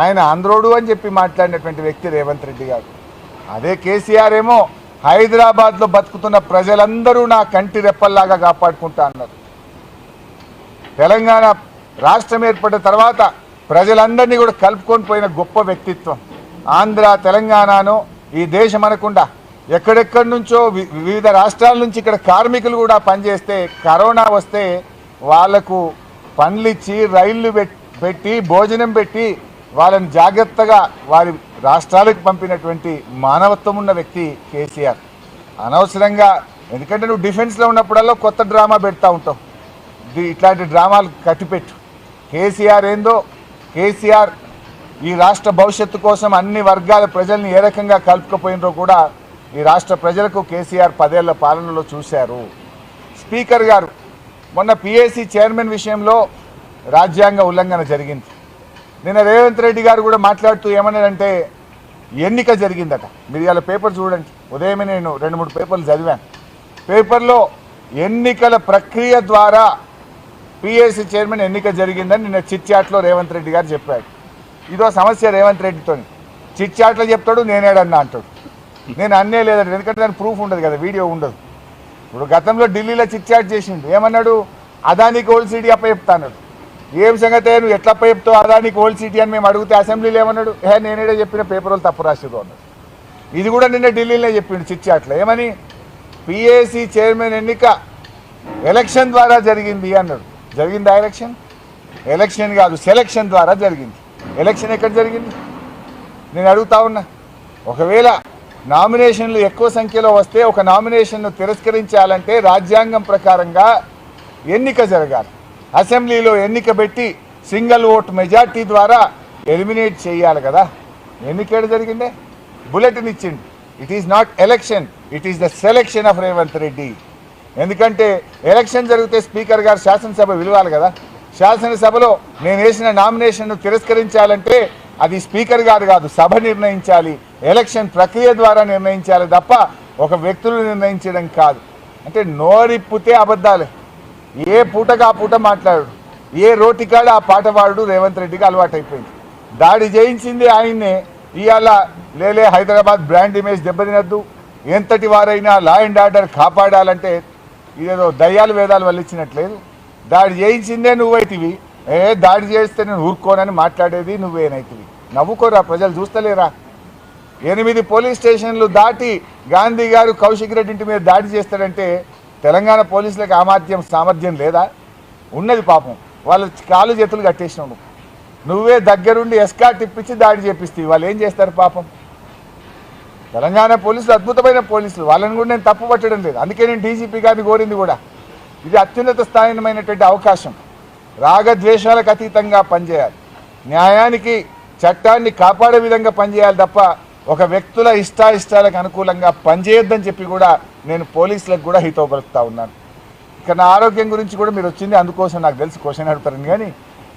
ఆయన ఆంధ్రోడు అని చెప్పి మాట్లాడినటువంటి వ్యక్తి రేవంత్ రెడ్డి గారు. అదే కేసీఆర్ ఏమో హైదరాబాద్లో బతుకుతున్న ప్రజలందరూ నా కంటి రెప్పల్లాగా కాపాడుకుంటా అన్నారు. తెలంగాణ రాష్ట్రం ఏర్పడిన తర్వాత ప్రజలందరినీ కూడా కలుపుకొని పోయిన గొప్ప వ్యక్తిత్వం. ఆంధ్ర తెలంగాణను ఈ దేశం అనకుండా ఎక్కడెక్కడి నుంచో వివిధ రాష్ట్రాల నుంచి ఇక్కడ కార్మికులు కూడా పనిచేస్తే కరోనా వస్తే వాళ్లకు పనులిచ్చి రైళ్లు పెట్టి భోజనం పెట్టి వాళ్ళని జాగ్రత్తగా వారి రాష్ట్రాలకు పంపినటువంటి మానవత్వం ఉన్న వ్యక్తి కేసీఆర్. అనవసరంగా, ఎందుకంటే నువ్వు డిఫెన్స్లో ఉన్నప్పుడల్లా కొత్త డ్రామా పెడతా ఉంటావు, ఇట్లాంటి డ్రామాలు కట్టిపెట్టు. కేసీఆర్ ఏందో, కేసీఆర్ ఈ రాష్ట్ర భవిష్యత్తు కోసం అన్ని వర్గాల ప్రజల్ని ఏ రకంగా కలుపుకపోయినరో కూడా ఈ రాష్ట్ర ప్రజలకు కేసీఆర్ 10 ఏళ్ల పాలనలో చూశారు. స్పీకర్ గారు మొన్న పిఏసీ చైర్మన్ విషయంలో రాజ్యాంగ ఉల్లంఘన జరిగింది. నిన్న రేవంత్ రెడ్డి గారు కూడా మాట్లాడుతూ ఏమన్నారంటే ఎన్నిక జరిగిందట. మీరు ఇలా పేపర్ చూడండి, ఉదయమే నేను 2-3 పేపర్లు చదివాను. పేపర్లో ఎన్నికల ప్రక్రియ ద్వారా పిఏసీ చైర్మన్ ఎన్నిక జరిగిందని నిన్న చిట్చాట్లో రేవంత్ రెడ్డి గారు చెప్పాడు. ఇదో సమస్య రేవంత్ రెడ్డితో. చిట్చాట్లో చెప్తాడు, నేనేడన్నా అంటాడు. నేను అన్నే లేదంటే, ఎందుకంటే దాని ప్రూఫ్ ఉండదు కదా, వీడియో ఉండదు. ఇప్పుడు గతంలో ఢిల్లీలో చిట్చాట్ చేసిండు, ఏమన్నాడు, అదానికి ఓల్డ్ సిటీ అప్ప చెప్తా అన్నాడు. ఏం సంగతే, నువ్వు ఎట్లా అప్ప చెప్తావు అదానికి ఓల్డ్ సిటీ అని మేము అడిగితే అసెంబ్లీలో ఏమన్నాడు, నేనేడే చెప్పిన పేపర్ వాళ్ళు తప్పు రాసిరు అన్నాడు. ఇది కూడా నిన్న ఢిల్లీలో చెప్పిండు చిట్చాట్లో. ఏమని, పిఏసీ చైర్మన్ ఎన్నిక ఎలక్షన్ ద్వారా జరిగింది అన్నాడు. జరిగిందా ఎలక్షన్? ఎలక్షన్ కాదు, సెలక్షన్ ద్వారా జరిగింది. ఎలక్షన్ ఎక్కడ జరిగింది? నేను అడుగుతా ఉన్నా. ఒకవేళ నామినేషన్లు ఎక్కువ సంఖ్యలో వస్తే ఒక నామినేషన్ను తిరస్కరించాలంటే రాజ్యాంగం ప్రకారంగా ఎన్నిక జరగాలి. అసెంబ్లీలో ఎన్నిక పెట్టి సింగిల్ ఓట్ మెజార్టీ ద్వారా ఎలిమినేట్ చేయాలి కదా. ఎన్నిక జరిగిందే, బులెటిన్ ఇచ్చింది. It is not election, it is the selection of Revanth Reddy. ఎందుకంటే ఎలక్షన్ జరిగితే స్పీకర్ గారు శాసనసభ విలువాలి కదా. శాసనసభలో నేను వేసిన నామినేషన్ను తిరస్కరించాలంటే అది స్పీకర్ గారు కాదు, సభ నిర్ణయించాలి. ఎలక్షన్ ప్రక్రియ ద్వారా నిర్ణయించాలి తప్ప ఒక వ్యక్తులు నిర్ణయించడం కాదు. అంటే నోరిప్పితే అబద్ధాలే. ఏ పూటగా ఆ పూట మాట్లాడు, ఏ రోటికాడ ఆ పాట పాడు రేవంత్ రెడ్డికి అలవాటైపోయింది. దాడి చేయించింది ఆయన్నే. ఇవాళ లేలే హైదరాబాద్ బ్రాండ్ ఇమేజ్ దెబ్బతినద్దు, ఎంతటి వారైనా లా అండ్ ఆర్డర్ కాపాడాలంటే ఇదేదో దయ్యాలు వేదాలు వల్లించినట్లేదు. దాడి చేయించిందే నువ్వైతివి, దాడి చేస్తే నేను ఊరుకోనని మాట్లాడేది నువ్వేనైతివి. నవ్వుకోరా, ప్రజలు చూస్తలేరా? 8 పోలీస్ స్టేషన్లు దాటి గాంధీ గారు కౌశిక్ రెడ్డి ఇంటి మీద దాడి చేస్తాడంటే తెలంగాణ పోలీసులకు సామర్థ్యం లేదా? ఉన్నది. పాపం వాళ్ళ కాలు చేతులు కట్టేసినావు. నువ్వే దగ్గరుండి ఎస్కార్ట్ ఇప్పించి దాడి చేపిస్తే వాళ్ళు ఏం చేస్తారు పాపం? తెలంగాణ పోలీసులు అద్భుతమైన పోలీసులు, వాళ్ళని కూడా నేను తప్పు పట్టడం లేదు. అందుకే నేను డీజీపీ గారిని కోరింది కూడా. ఇది అత్యున్నత స్థాయిమైనటువంటి అవకాశం. రాగద్వేషాలకు అతీతంగా పనిచేయాలి, న్యాయానికి చట్టాన్ని కాపాడే విధంగా పనిచేయాలి తప్ప ఒక వ్యక్తుల ఇష్టాయిష్టాలకు అనుకూలంగా పనిచేయొద్దని చెప్పి కూడా నేను పోలీసులకు కూడా హితవు పలుకుతా ఉన్నాను. ఇక నా ఆరోగ్యం గురించి కూడా మీరు వచ్చింది అందుకోసం, నాకు తెలిసి క్వశ్చన్ అడుగుతారని. కానీ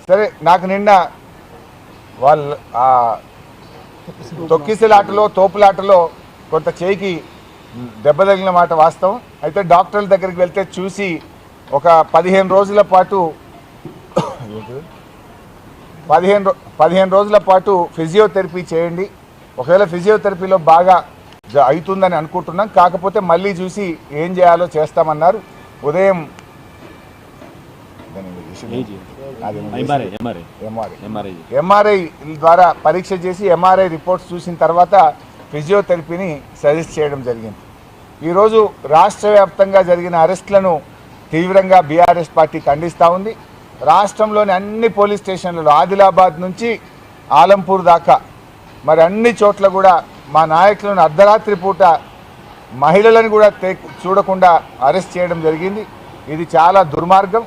సరే, నాకు నిన్న వాళ్ళు తొక్కిసలాటలో తోపులాటలో కొంత చేయికి దెబ్బ తగిలిన మాట వాస్తవం. అయితే డాక్టర్ల దగ్గరికి వెళ్తే చూసి ఒక 15 రోజుల పాటు 15 రోజుల పాటు ఫిజియోథెరపీ చేయండి. ఒకవేళ ఫిజియోథెరపీలో బాగా అవుతుందని అనుకుంటున్నాం, కాకపోతే మళ్ళీ చూసి ఏం చేయాలో చేస్తామన్నారు. ఉదయం ఎంఆర్ఐ ద్వారా పరీక్ష చేసి ఎంఆర్ఐ రిపోర్ట్స్ చూసిన తర్వాత ఫిజియోథెరపీని సజెస్ట్ చేయడం జరిగింది. ఈరోజు రాష్ట్ర వ్యాప్తంగా జరిగిన అరెస్టులను తీవ్రంగా బీఆర్ఎస్ పార్టీ ఖండిస్తూ ఉంది. రాష్ట్రంలోని అన్ని పోలీస్ స్టేషన్లలో ఆదిలాబాద్ నుంచి ఆలంపూర్ దాకా మరి అన్ని చోట్ల కూడా మా నాయకులను అర్ధరాత్రి పూట మహిళలను కూడా చూడకుండా అరెస్ట్ చేయడం జరిగింది. ఇది చాలా దుర్మార్గం.